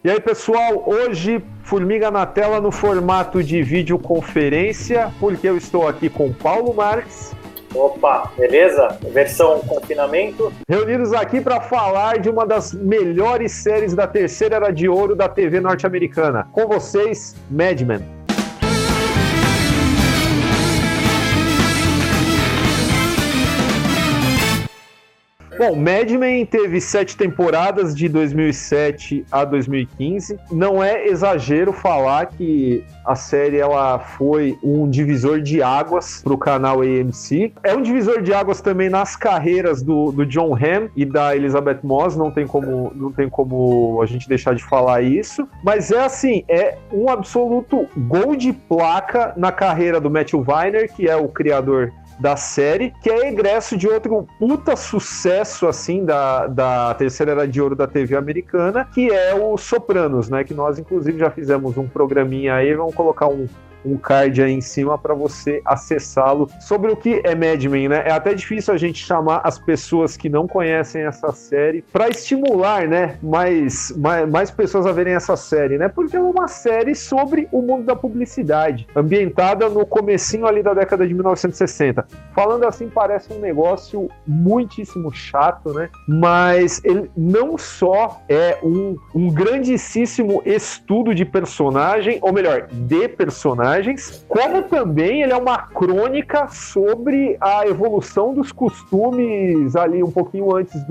E aí, pessoal, hoje Formiga na Tela no formato de videoconferência, porque eu estou aqui com Paulo Marques. Opa, beleza? Versão confinamento. Reunidos aqui para falar de uma das melhores séries da terceira era de ouro da TV norte-americana. Com vocês, Mad Men. Bom, Mad Men teve 7 temporadas de 2007 a 2015. Não é exagero falar que a série ela foi um divisor de águas para o canal AMC. É um divisor de águas também nas carreiras do Jon Hamm e da Elizabeth Moss. Não tem como a gente deixar de falar isso. Mas é assim, é um absoluto gol de placa na carreira do Matthew Weiner, que é o criador da série, que é egresso de outro puta sucesso, assim, da terceira era de ouro da TV americana, que é o Sopranos, né, que nós, inclusive, já fizemos um programinha aí, vamos colocar um card aí em cima para você acessá-lo. Sobre o que é Mad Men, né? É até difícil a gente chamar as pessoas que não conhecem essa série para estimular, né, mais pessoas a verem essa série, né? Porque é uma série sobre o mundo da publicidade, ambientada no comecinho ali da década de 1960. Falando assim, parece um negócio muitíssimo chato, né? Mas ele não só é um grandíssimo estudo de personagem, ou melhor, de personagem, como também ele é uma crônica sobre a evolução dos costumes ali um pouquinho antes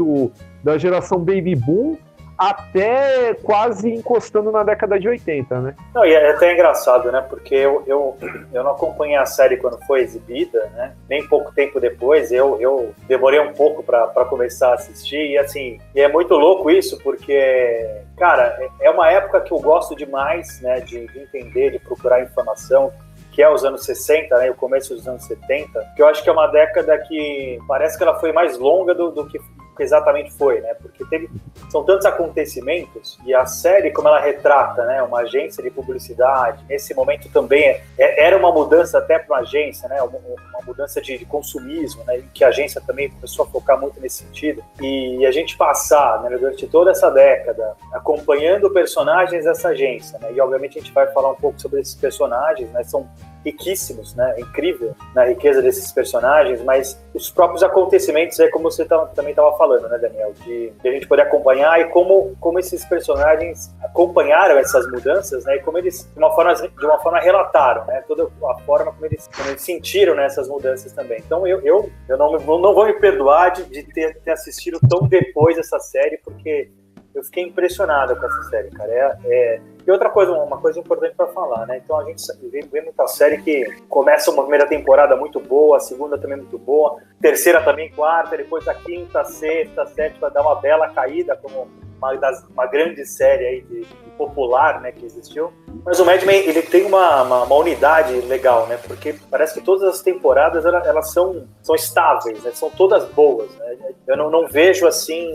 da geração Baby Boom até quase encostando na década de 80, né? Não, e é até engraçado, né? Porque eu não acompanhei a série quando foi exibida, né? Nem pouco tempo depois, eu demorei um pouco para começar a assistir, e assim, e é muito louco isso, porque, cara, é uma época que eu gosto demais, né? De entender, de procurar informação, que é os anos 60, né, o começo dos anos 70, que eu acho que é uma década que parece que ela foi mais longa do que exatamente foi, né, porque são tantos acontecimentos, e a série, como ela retrata, né, uma agência de publicidade, nesse momento também era uma mudança até para uma agência, né, uma mudança de consumismo, né, que a agência também começou a focar muito nesse sentido, e a gente passar, né, durante toda essa década, acompanhando personagens dessa agência, né, e obviamente a gente vai falar um pouco sobre esses personagens, né, são riquíssimos, né? É incrível na riqueza desses personagens, mas os próprios acontecimentos, como você também estava falando, né, Daniel, de a gente poder acompanhar e como esses personagens acompanharam essas mudanças, né, e como eles, de uma forma relataram, né, toda a forma como eles sentiram nessas mudanças também. Então eu não vou me perdoar de ter assistido tão depois essa série, porque eu fiquei impressionado com essa série, cara. E outra coisa, uma coisa importante para falar, né? Então a gente vê muita série que começa uma primeira temporada muito boa, a segunda também muito boa, terceira também, quarta, depois a quinta, sexta, sétima dá uma bela caída, como uma grande série aí de popular, né, que existiu. Mas o Mad Men, ele tem uma unidade legal, né? Porque parece que todas as temporadas elas são estáveis, né? São todas boas, né? Eu não vejo assim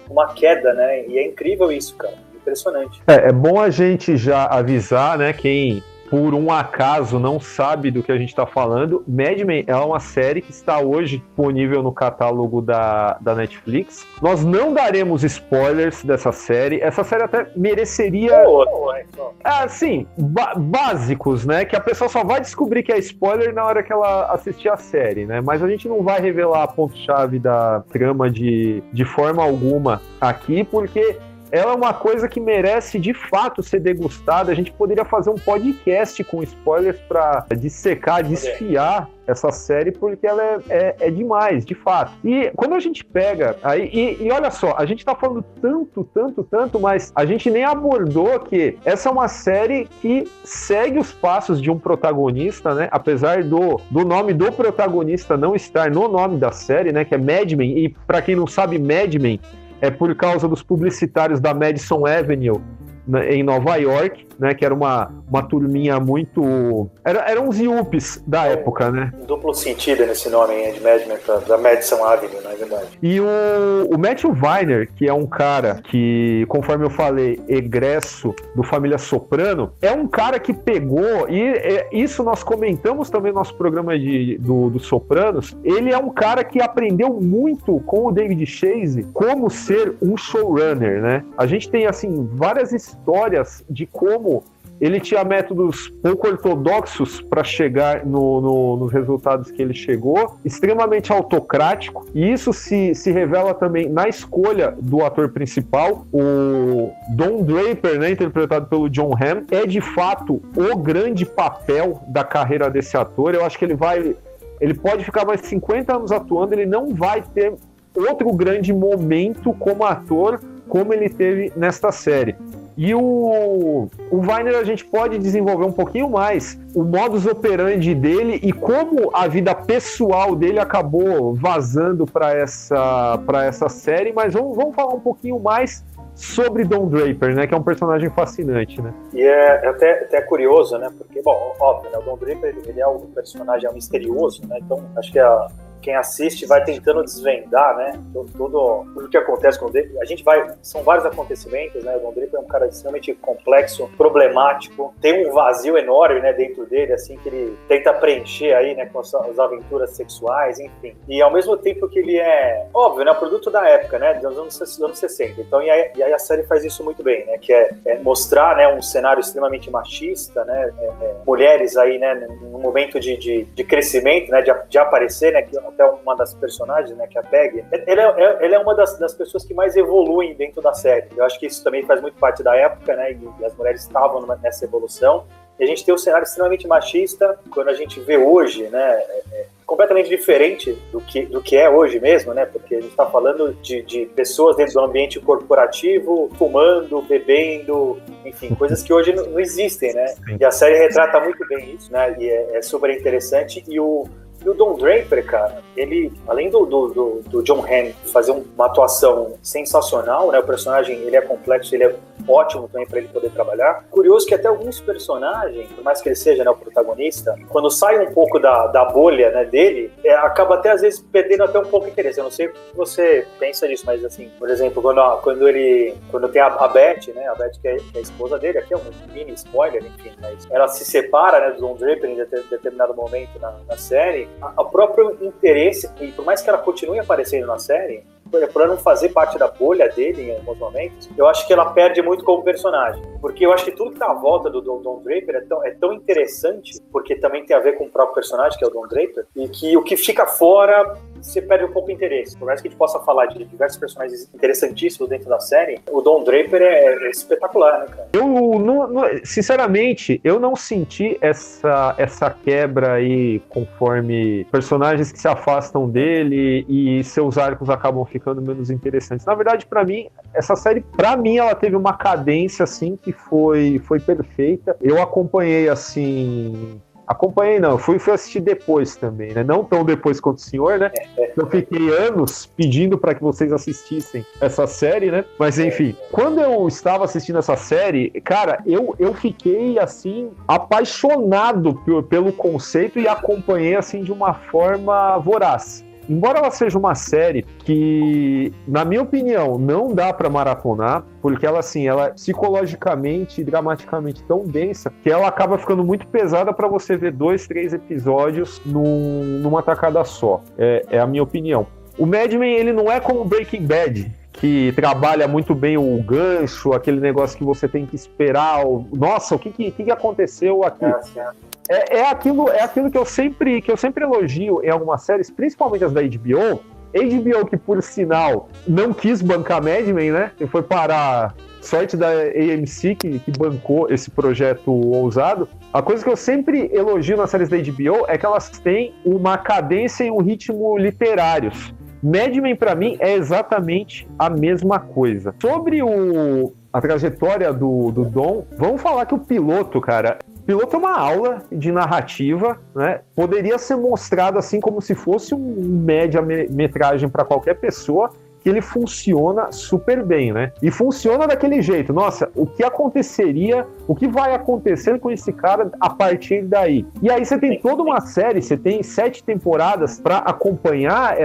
uma queda, né? E é incrível isso, cara. Impressionante. É bom a gente já avisar, né, quem por um acaso não sabe do que a gente está falando. Mad Men é uma série que está hoje disponível no catálogo da Netflix. Nós não daremos spoilers dessa série. Essa série até mereceria assim, básicos, né, que a pessoa só vai descobrir que é spoiler na hora que ela assistir a série, né, mas a gente não vai revelar a ponto-chave da trama de forma alguma aqui, porque ela é uma coisa que merece de fato ser degustada. A gente poderia fazer um podcast com spoilers para dissecar, desfiar essa série, porque ela é demais, de fato. E quando a gente pega aí, e olha só, a gente tá falando tanto, mas a gente nem abordou que essa é uma série que segue os passos de um protagonista, né? Apesar do nome do protagonista não estar no nome da série, né? Que é Mad Men, e para quem não sabe, Mad Men é por causa dos publicitários da Madison Avenue, em Nova York, né? Que era uma turminha muito... Eram uns yuppies da época, né? Duplo sentido nesse nome aí, de Mad Men, da Madison Avenue, na verdade. E o Matthew Weiner, que é um cara que, conforme eu falei, egresso do Família Soprano, é um cara que pegou, e isso nós comentamos também no nosso programa do Sopranos, ele é um cara que aprendeu muito com o David Chase como ser um showrunner, né? A gente tem, assim, várias histórias de como ele tinha métodos pouco ortodoxos para chegar nos resultados que ele chegou, extremamente autocrático, e isso se revela também na escolha do ator principal, o Don Draper, né, interpretado pelo John Hamm, é de fato o grande papel da carreira desse ator. Eu acho que ele pode ficar mais 50 anos atuando, ele não vai ter outro grande momento como ator como ele teve nesta série. E o Weiner a gente pode desenvolver um pouquinho mais o modus operandi dele e como a vida pessoal dele acabou vazando para essa série, mas vamos falar um pouquinho mais sobre Don Draper, né, que é um personagem fascinante, né? E é até curioso, né, porque, bom, óbvio, né, o Don Draper, ele é um personagem misterioso, né, então acho que quem assiste vai tentando desvendar, né, tudo o que acontece com o Draper. São vários acontecimentos, né, o Don Draper é um cara extremamente complexo, problemático, tem um vazio enorme, né, dentro dele, assim, que ele tenta preencher aí, né, com as aventuras sexuais, enfim. E ao mesmo tempo que ele é, óbvio, né, produto da época, né, dos anos 60. Então, e aí a série faz isso muito bem, né, que é mostrar, né, um cenário extremamente machista, né, mulheres aí, né, num momento de crescimento, né, de aparecer, né, que até uma das personagens, né, que é a Peggy, ela é uma das pessoas que mais evoluem dentro da série. Eu acho que isso também faz muito parte da época, né, e as mulheres estavam nessa evolução. E a gente tem um cenário extremamente machista, quando a gente vê hoje, né, completamente diferente do que é hoje mesmo, né, porque a gente está falando de pessoas dentro do ambiente corporativo, fumando, bebendo, enfim, coisas que hoje não existem, né, e a série retrata muito bem isso, né, e é super interessante. E o Don Draper, cara, ele, além do John Hamm fazer uma atuação sensacional, né, o personagem, ele é complexo, ele é ótimo também para ele poder trabalhar. Curioso que até alguns personagens, por mais que ele seja, né, o protagonista, quando sai um pouco da bolha, né, dele, acaba até às vezes perdendo até um pouco de interesse. Eu não sei o que você pensa disso, mas assim, por exemplo, quando tem a Beth, né, a Beth que é a esposa dele, aqui é um mini spoiler, enfim, mas ela se separa, né, do Don Draper em determinado momento na série. O próprio interesse, e por mais que ela continue aparecendo na série, por não fazer parte da bolha dele em alguns momentos, eu acho que ela perde muito como personagem. Porque eu acho que tudo que tá à volta do Don Draper é tão interessante, porque também tem a ver com o próprio personagem, que é o Don Draper, e que o que fica fora, você perde um pouco de interesse. Por mais que a gente possa falar de diversos personagens interessantíssimos dentro da série, o Don Draper é espetacular, né, cara? Sinceramente, eu não senti essa quebra aí conforme personagens que se afastam dele e seus arcos acabam ficando menos interessantes. Na verdade, pra mim, essa série, ela teve uma cadência, assim, que foi perfeita. Eu acompanhei, assim... fui assistir depois também, né? Não tão depois quanto o senhor, né? Eu fiquei anos pedindo para que vocês assistissem essa série, né? Mas enfim, quando eu estava assistindo essa série, cara, eu fiquei, assim, apaixonado pelo conceito e acompanhei, assim, de uma forma voraz. Embora ela seja uma série que, na minha opinião, não dá pra maratonar, porque ela, assim, ela é psicologicamente e dramaticamente tão densa que ela acaba ficando muito pesada pra você ver 2, 3 episódios numa tacada só. É a minha opinião. O Mad Men, ele não é como Breaking Bad, que trabalha muito bem o gancho, aquele negócio que você tem que esperar. Nossa, o que aconteceu aqui? É aquilo que eu sempre elogio em algumas séries, principalmente as da HBO. HBO que, por sinal, não quis bancar Mad Men, né? E foi parar... Sorte da AMC que bancou esse projeto ousado. A coisa que eu sempre elogio nas séries da HBO é que elas têm uma cadência e um ritmo literários. Mad Men, pra mim, é exatamente a mesma coisa. Sobre a trajetória do Don, vamos falar que o piloto, cara... O piloto é uma aula de narrativa, né? Poderia ser mostrado assim como se fosse um média-metragem para qualquer pessoa. que ele funciona super bem, né? E funciona daquele jeito. Nossa, o que aconteceria, o que vai acontecer com esse cara a partir daí? E aí você tem toda uma série, você tem 7 temporadas para acompanhar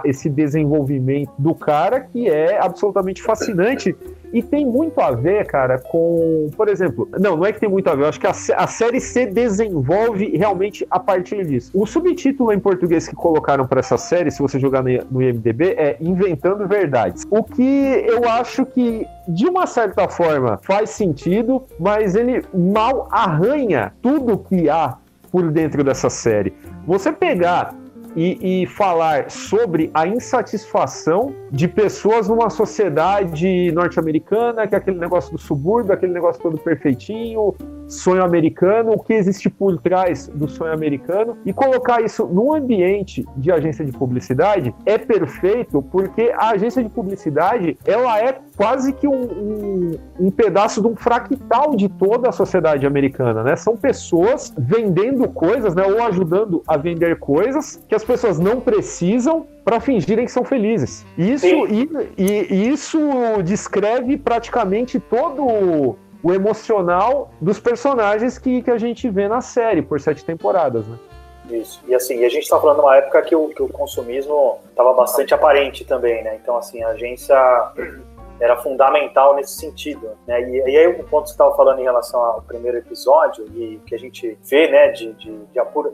esse desenvolvimento do cara, que é absolutamente fascinante. E tem muito a ver, cara, com... Por exemplo, não é que tem muito a ver, eu acho que a série se desenvolve realmente a partir disso. O subtítulo em português que colocaram para essa série, se você jogar no IMDb, é Inventando Verdades. O que eu acho que, de uma certa forma, faz sentido, mas ele mal arranha tudo que há por dentro dessa série. Você pegar e falar sobre a insatisfação de pessoas numa sociedade norte-americana, que é aquele negócio do subúrbio, aquele negócio todo perfeitinho, sonho americano, o que existe por trás do sonho americano, e colocar isso num ambiente de agência de publicidade é perfeito, porque a agência de publicidade, ela é quase que um pedaço de um fractal de toda a sociedade americana, né? São pessoas vendendo coisas, né? Ou ajudando a vender coisas que as pessoas não precisam para fingirem que são felizes. Isso descreve praticamente todo o emocional dos personagens que a gente vê na série, por 7 temporadas, né? Isso. E assim, a gente está falando de uma época que o consumismo estava bastante aparente também, né? Então, assim, a agência era fundamental nesse sentido, né? E aí o ponto que você estava falando em relação ao primeiro episódio e que a gente vê, né, de apuro...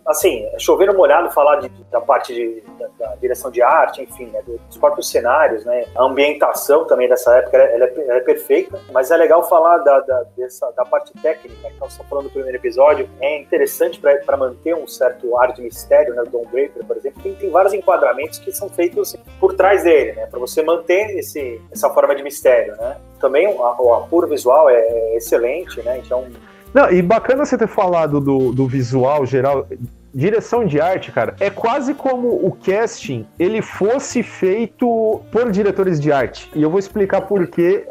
Assim, é chover no molhado falar da parte da direção de arte, enfim, né, dos próprios cenários, né, a ambientação também dessa época, ela é perfeita, mas é legal falar da parte técnica, que nós estamos falando no primeiro episódio, é interessante para manter um certo ar de mistério, né, o Don Draper, por exemplo, tem vários enquadramentos que são feitos por trás dele, né, para você manter essa forma de mistério, né. Também o apuro visual é excelente, né, então... Não, e bacana você ter falado do visual geral, direção de arte, cara, é quase como o casting ele fosse feito por diretores de arte. E eu vou explicar por que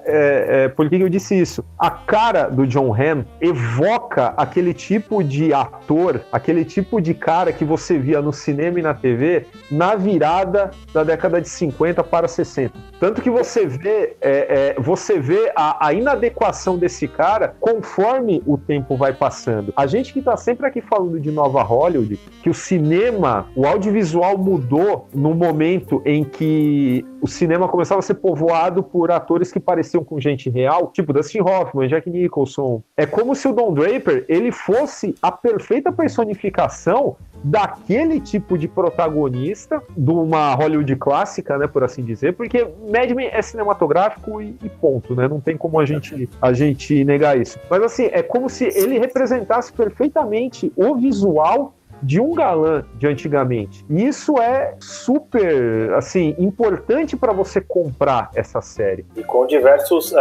eu disse isso. A cara do Jon Hamm evoca aquele tipo de ator, aquele tipo de cara que você via no cinema e na TV na virada da década de 50 para 60. Tanto que você vê a inadequação desse cara conforme o tempo vai passando. A gente que tá sempre aqui falando de Nova Hollywood, que o cinema, o audiovisual mudou no momento em que o cinema começava a ser povoado por atores que pareciam com gente real, tipo Dustin Hoffman, Jack Nicholson. É como se o Don Draper, ele fosse a perfeita personificação daquele tipo de protagonista de uma Hollywood clássica, né, por assim dizer, porque Mad Men é cinematográfico e ponto, né, não tem como a gente negar isso. Mas assim, é como se ele representasse perfeitamente o visual de um galã de antigamente. E isso é super, assim, importante para você comprar essa série. E com diversos,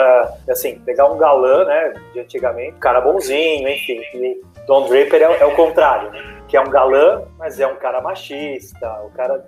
assim, pegar um galã, né, de antigamente, cara bonzinho, enfim, e Don Draper é o contrário, né? Que é um galã, mas é um cara machista, o cara...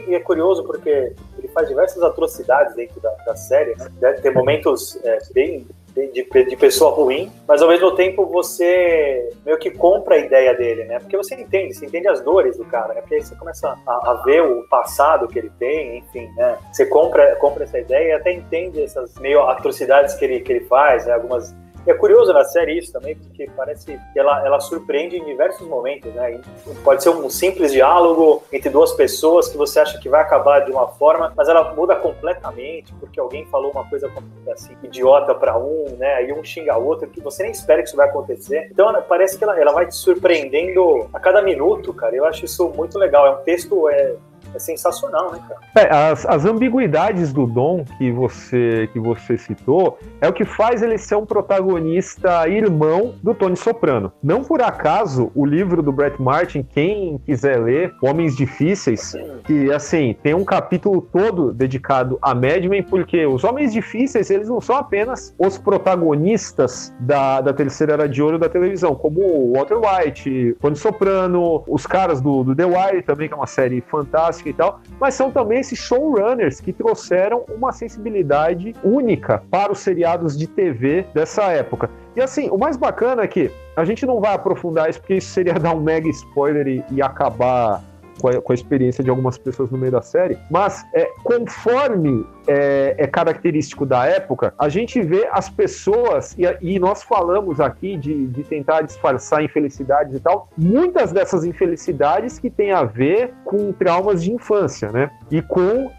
E é curioso porque ele faz diversas atrocidades dentro da série, né? Tem momentos bem de pessoa ruim, mas ao mesmo tempo você meio que compra a ideia dele, né? Porque você entende as dores do cara, né? Porque aí você começa a ver o passado que ele tem, enfim, né? Você compra essa ideia e até entende essas meio atrocidades que ele faz, né? Algumas... E é curioso na série isso também, porque parece que ela surpreende em diversos momentos, né? Pode ser um simples diálogo entre duas pessoas que você acha que vai acabar de uma forma, mas ela muda completamente, porque alguém falou uma coisa assim, idiota pra um, né? Aí um xinga o outro, que você nem espera que isso vai acontecer. Então parece que ela vai te surpreendendo a cada minuto, cara. Eu acho isso muito legal. É um texto... É sensacional, né, cara? As ambiguidades do Dom que você citou é o que faz ele ser um protagonista irmão do Tony Soprano. Não por acaso, o livro do Brett Martin, quem quiser ler, Homens Difíceis, que, assim, tem um capítulo todo dedicado a Mad Men, porque os Homens Difíceis, eles não são apenas os protagonistas da terceira era de ouro da televisão, como o Walter White, Tony Soprano, os caras do The Wire também, que é uma série fantástica e tal, mas são também esses showrunners que trouxeram uma sensibilidade única para os seriados de TV dessa época. E assim, o mais bacana é que a gente não vai aprofundar isso, porque isso seria dar um mega spoiler e acabar com a experiência de algumas pessoas no meio da série, mas conforme é característico da época, a gente vê as pessoas, e nós falamos aqui de tentar disfarçar infelicidades e tal, muitas dessas infelicidades que tem a ver com traumas de infância, né? E com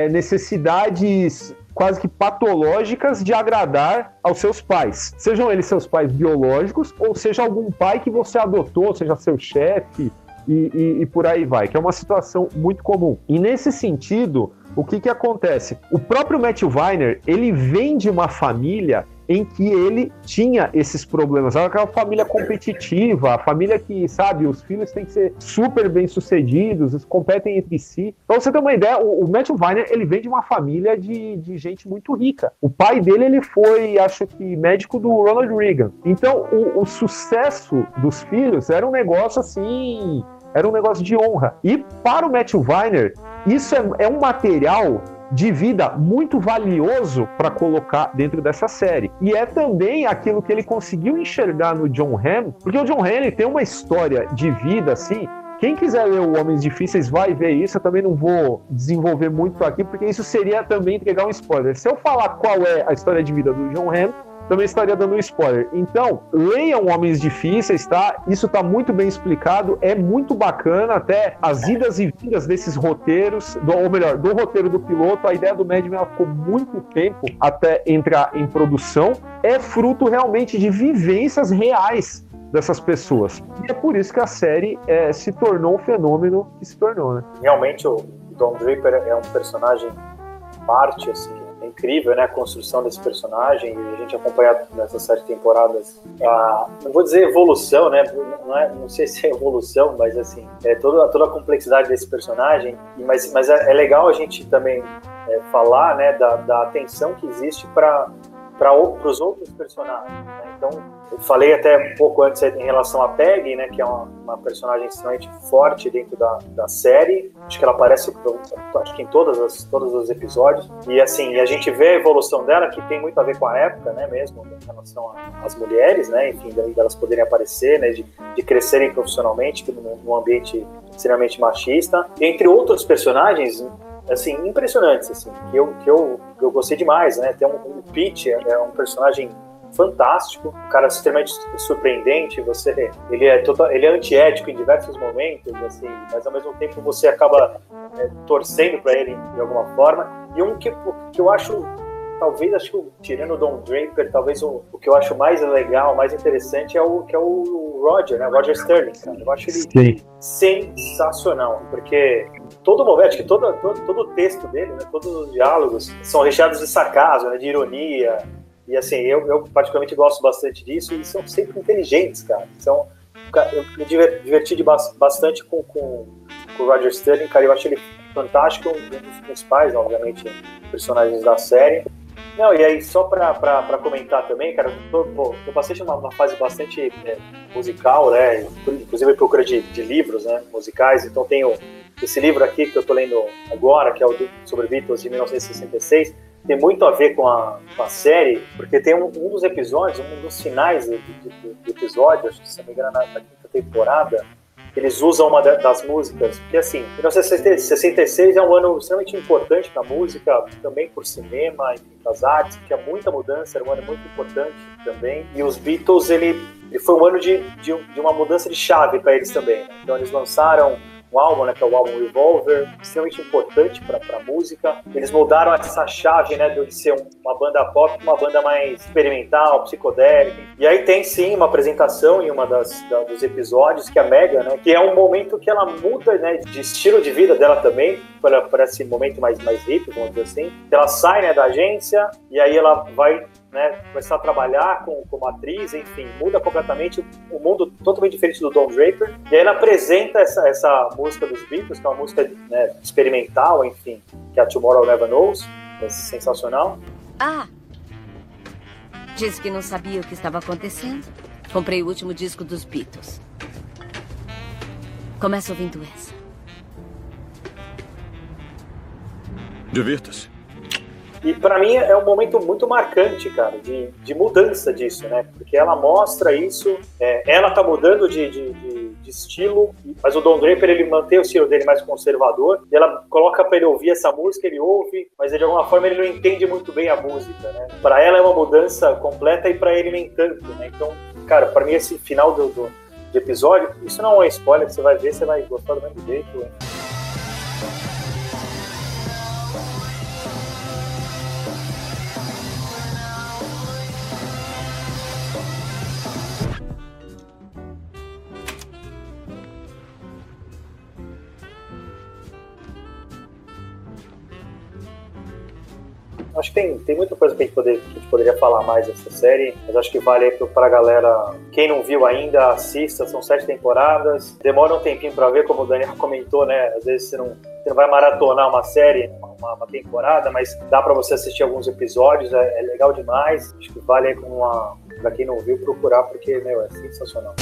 necessidades quase que patológicas de agradar aos seus pais. Sejam eles seus pais biológicos, ou seja algum pai que você adotou, seja seu chefe, e por aí vai, que é uma situação muito comum. E nesse sentido, o que acontece? O próprio Matthew Weiner, ele vem de uma família em que ele tinha esses problemas. Aquela família competitiva, a família que, sabe, os filhos têm que ser super bem-sucedidos, eles competem entre si. Pra você ter uma ideia, o Matthew Weiner, ele vem de uma família de gente muito rica. O pai dele, ele foi, acho que, médico do Ronald Reagan. Então, o sucesso dos filhos era um negócio assim, era um negócio de honra. E para o Matthew Weiner, isso é um material de vida muito valioso para colocar dentro dessa série. E é também aquilo que ele conseguiu enxergar no Jon Hamm, porque o Jon Hamm, ele tem uma história de vida assim. Quem quiser ler o Homens Difíceis vai ver isso. Eu também não vou desenvolver muito aqui, porque isso seria também entregar um spoiler. Se eu falar qual é a história de vida do Jon Hamm, também estaria dando um spoiler. Então, leiam Homens Difíceis, tá? Isso tá muito bem explicado, é muito bacana, até as idas e vindas desses roteiros, ou melhor, do roteiro do piloto, a ideia do Mad Men ficou muito tempo até entrar em produção, é fruto realmente de vivências reais dessas pessoas. E é por isso que a série se tornou o fenômeno que se tornou, né? Realmente, o Don Draper é um personagem parte, assim, é incrível, né, a construção desse personagem, e a gente acompanha nessas 7 temporadas não vou dizer evolução, né, não sei se é evolução, mas assim, toda a complexidade desse personagem, mas é legal a gente também falar, né, da atenção que existe para os outros personagens, né? Então, eu falei até um pouco antes em relação a Peggy, né, que é uma personagem extremamente forte dentro da série. Acho que ela aparece acho que em todos os episódios. E assim, a gente vê a evolução dela, que tem muito a ver com a época, né, mesmo, em relação às mulheres, né, enfim, delas poderem aparecer, né, de crescerem profissionalmente num ambiente extremamente machista. Entre outros personagens, assim, impressionantes, assim, que eu gostei demais, né? Tem o Pete, é um personagem fantástico, um cara extremamente surpreendente. Ele é antiético em diversos momentos, assim, mas ao mesmo tempo você acaba torcendo para ele de alguma forma. E um que eu acho, tirando o Don Draper, talvez o que eu acho mais legal, mais interessante é o Roger, né? Roger Sterling, cara. Eu acho ele sensacional, porque todo momento, acho que todo o texto dele, né, todos os diálogos são recheados de sarcasmo, né, de ironia, e assim, eu particularmente gosto bastante disso, e são sempre inteligentes, cara. Eu me diverti bastante com o Roger Sterling, cara. Eu acho ele fantástico, um dos principais, obviamente, personagens da série. Não, e aí, só pra comentar também, cara, eu passei uma fase bastante musical, né, inclusive procura de livros, né, musicais. Então tenho esse livro aqui que eu tô lendo agora, que é o sobre Beatles, de 1966, tem muito a ver com a série, porque tem um dos episódios, um dos finais do episódio, acho que se não me engano na quinta temporada, eles usam uma das músicas, porque assim, 1966 é um ano extremamente importante para a música, também por cinema, enfim, para as artes, porque há muita mudança, era um ano muito importante também, e os Beatles, ele foi um ano de uma mudança de chave para eles também, né? Então eles lançaram um álbum, né, que é o álbum Revolver, extremamente importante para a música. Eles mudaram essa chave, né, de ser uma banda pop para uma banda mais experimental, psicodélica. E aí tem sim uma apresentação em uma dos episódios que a Megan, né, que é um momento que ela muda, né, de estilo de vida dela também, para esse momento mais hippie, vamos dizer assim. Ela sai, né, da agência e aí ela vai, né, começar a trabalhar como atriz, enfim, muda completamente um mundo totalmente diferente do Don Draper. E aí ela apresenta essa música dos Beatles, que é uma música, né, experimental, enfim, que é a Tomorrow Never Knows, é sensacional. Disse que não sabia o que estava acontecendo. Comprei o último disco dos Beatles. Começa ouvindo essa. Divirta-se. E para mim é um momento muito marcante, cara, de mudança disso, né? Porque ela mostra isso, ela tá mudando de estilo, mas o Don Draper, ele mantém o estilo dele mais conservador, e ela coloca pra ele ouvir essa música, ele ouve, mas de alguma forma ele não entende muito bem a música, né? Pra ela é uma mudança completa e pra ele nem tanto, né? Então, cara, pra mim esse final do episódio, isso não é spoiler, você vai ver, você vai gostar do mesmo jeito, né? Acho que tem muita coisa que a gente poderia falar mais dessa série, mas acho que vale aí pra galera, quem não viu ainda, assista, são 7 temporadas, demora um tempinho pra ver, como o Daniel comentou, né, às vezes você não vai maratonar uma série, uma temporada, mas dá pra você assistir alguns episódios, é legal demais, acho que vale aí pra quem não viu procurar, porque, meu, é sensacional.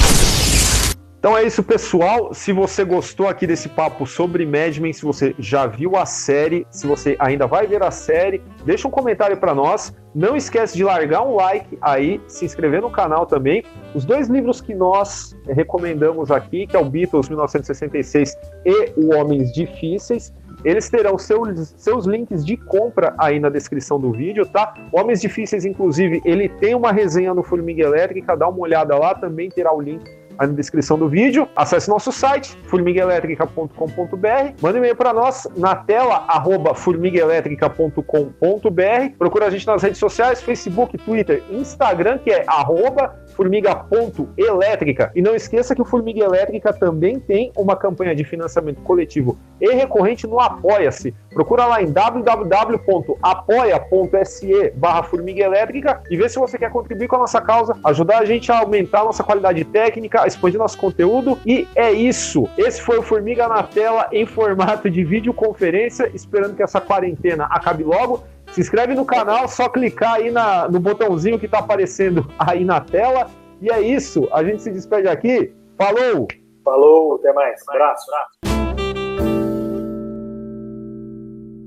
Então é isso, pessoal. Se você gostou aqui desse papo sobre Mad Men, se você já viu a série, se você ainda vai ver a série, deixa um comentário para nós. Não esquece de largar um like aí, se inscrever no canal também. Os 2 livros que nós recomendamos aqui, que é o Beatles 1966 e o Homens Difíceis, eles terão seus links de compra aí na descrição do vídeo, tá? Homens Difíceis, inclusive, ele tem uma resenha no Formiga Elétrica, dá uma olhada lá, também terá o link aí na descrição do vídeo. Acesse nosso site, formigaelétrica.com.br, manda um e-mail para nós na tela, @formigaelétrica.com.br. Procura a gente nas redes sociais, Facebook, Twitter, Instagram, que é @formiga.elétrica. E não esqueça que o Formiga Elétrica também tem uma campanha de financiamento coletivo e recorrente no Apoia-se. Procura lá em www.apoia.se/Formiga Elétrica e vê se você quer contribuir com a nossa causa, ajudar a gente a aumentar a nossa qualidade técnica, expandir nosso conteúdo. E é isso. Esse foi o Formiga na Tela em formato de videoconferência, esperando que essa quarentena acabe logo. Se inscreve no canal, só clicar aí no botãozinho que tá aparecendo aí na tela. E é isso. A gente se despede aqui. Falou! Falou, até mais. Abraço.